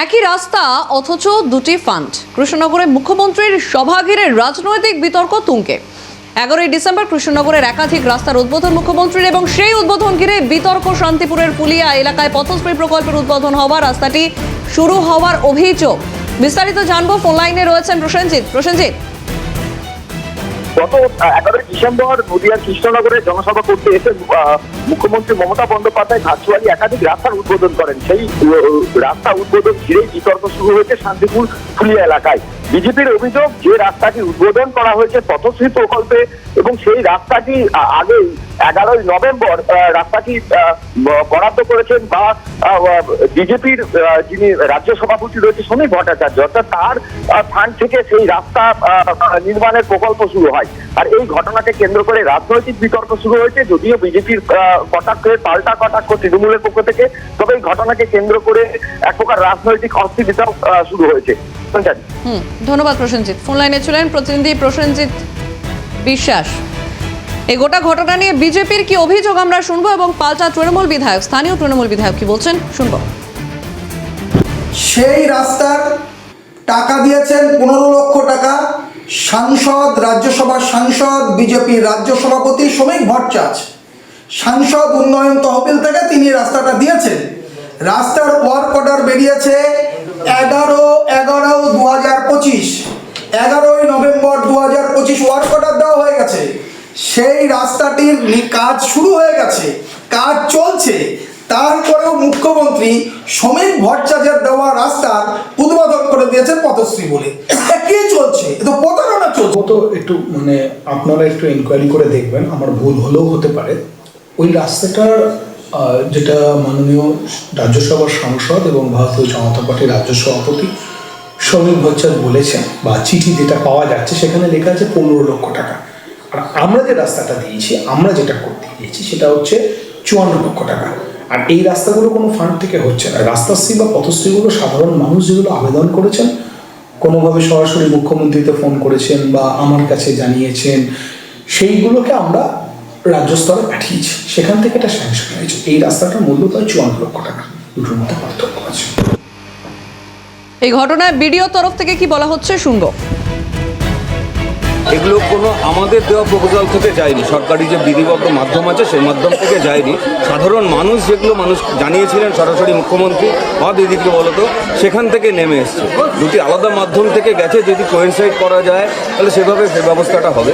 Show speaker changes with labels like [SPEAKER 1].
[SPEAKER 1] একই রাস্তা অথচ দুটি ফান্ড। কৃষ্ণনগরে মুখ্যমন্ত্রীর সভা ঘিরে রাজনৈতিক বিতর্ক তুঙ্গে। 11ই ডিসেম্বর কৃষ্ণনগরের একাধিক রাস্তার উদ্বোধন মুখ্যমন্ত্রীর এবং সেই উদ্বোধন ঘিরে বিতর্ক। শান্তিপুরের ফুলিয়া এলাকায় পথশ্রী প্রকল্পের উদ্বোধন হওয়া রাস্তাটি শুরু হওয়ার অভিযোগ। বিস্তারিত জানবো, ফোন লাইনে রয়েছেন প্রসেনজিৎ।
[SPEAKER 2] গত 11 ডিসেম্বর নদিয়ার কৃষ্ণনগরে জনসভা করতে এসে মুখ্যমন্ত্রী মমতা বন্দ্যোপাধ্যায় ভার্চুয়ালি একাধিক রাস্তার উদ্বোধন করেন। সেই রাস্তা উদ্বোধন ঘিরেই বিতর্ক শুরু হয়েছে শান্তিপুর ফুলিয়া এলাকায়। বিজেপির অভিযোগ, যে রাস্তাটি উদ্বোধন করা হয়েছে পথশ্রী প্রকল্পে এবং সেই রাস্তাটি আগে 11ই নভেম্বর রাস্তাটি বরাদ্দ করেছেন বা বিজেপির যিনি রাজ্য সভাপতি রয়েছে সমীর ভট্টাচার্য, অর্থাৎ তার ফান্ড থেকে সেই রাস্তা নির্মাণের প্রকল্প শুরু হয়। আর এই ঘটনাকে কেন্দ্র করে রাজনৈতিক বিতর্ক শুরু হয়েছে। যদিও বিজেপির কটাক্ষের পাল্টা কটাক্ষ তৃণমূলের পক্ষ থেকে, তবে এই ঘটনাকে কেন্দ্র করে এক প্রকার রাজনৈতিক অস্থিরতাও শুরু হয়েছে।
[SPEAKER 1] ধন্যবাদ প্রসেনজিৎ। ফোন লাইনে ছিলেন প্রতিনিধি প্রসেনজিৎ বিশ্বাস। এই গোটা ঘটনা নিয়ে বিজেপির কি অভিযোগ আমরা শুনবো এবং পাল্টা তৃণমূল বিধায়ক, স্থানীয় তৃণমূল বিধায়ক কি বলছেন শুনবো।
[SPEAKER 3] সেই রাস্তার টাকা দিয়েছেন 15 লক্ষ টাকা সাংসদ, রাজ্যসভার সাংসদ, বিজেপির রাজ্য সভাপতি সমীর ভট্টাচার্য। সাংসদ উন্নয়ন তহবিল থেকে তিনি রাস্তাটা দিয়েছেন। রাস্তার ওয়ার্ক অর্ডার বেরিয়েছে 11/11/2025, 11ই নভেম্বর 2025 ওয়ার্ক অর্ডার দেওয়া হয়ে গেছে। সেই রাস্তাটির কাজ শুরু হয়ে গেছে, কাজ চলছে। তারপরেও মুখ্যমন্ত্রী সমীর ভট্টাচার্যের দেওয়া রাস্তার উদ্বোধন করে দিয়েছেন পথশ্রী বলে। কি চলছে? এ তো প্রতারণা চলছে।
[SPEAKER 4] তো একটু আপনারা একটু ইনকোয়ারি করে দেখবেন, আমার ভুল হলেও হতে পারে। ওই রাস্তাটার যেটা মাননীয় রাজ্যসভার সাংসদ এবং ভারতীয় জনতা পার্টির রাজ্য সভাপতি সমীর ভট্টাচার্য বলেছেন বা চিঠি যেটা পাওয়া যাচ্ছে সেখানে লেখা আছে 15 লক্ষ টাকা। আর আমরা যে রাস্তাটা দিয়েছি, আমরা যেটা করতে দিয়েছি সেটা হচ্ছে 54 লক্ষ টাকা। আর এই রাস্তাগুলো কোনো ফান্ড থেকে হচ্ছে না। রাস্তাশ্রী বা পথশ্রীগুলো সাধারণ মানুষ যেগুলো আবেদন করেছেন, কোনোভাবে সরাসরি মুখ্যমন্ত্রীতে ফোন করেছেন বা আমার কাছে জানিয়েছেন, সেইগুলোকে আমরা রাজ্য স্তরে পাঠিয়েছি, সেখান থেকে এটা স্যাংশন হয়েছে। এই রাস্তাটার মূল্য প্রায় 54 লক্ষ টাকা, দুটোর মধ্যে পার্থক্য আছে।
[SPEAKER 1] এই ঘটনায় বিডিও তরফ থেকে কি বলা হচ্ছে শুনবো।
[SPEAKER 5] এগুলো কোনো আমাদের দেওয়া প্রপোজাল থেকে যায়নি, সরকারি যে বিধিবদ্ধ মাধ্যম আছে সেই মাধ্যম থেকে যায়নি। সাধারণ মানুষ যেগুলো জানিয়েছিলেন সরাসরি মুখ্যমন্ত্রী বা দিদিকে বলতো, সেখান থেকে নেমে এসছে। দুটি আলাদা মাধ্যম থেকে গেছে, যদি কোয়েনসাইড করা যায় তাহলে সেভাবে সে ব্যবস্থাটা হবে।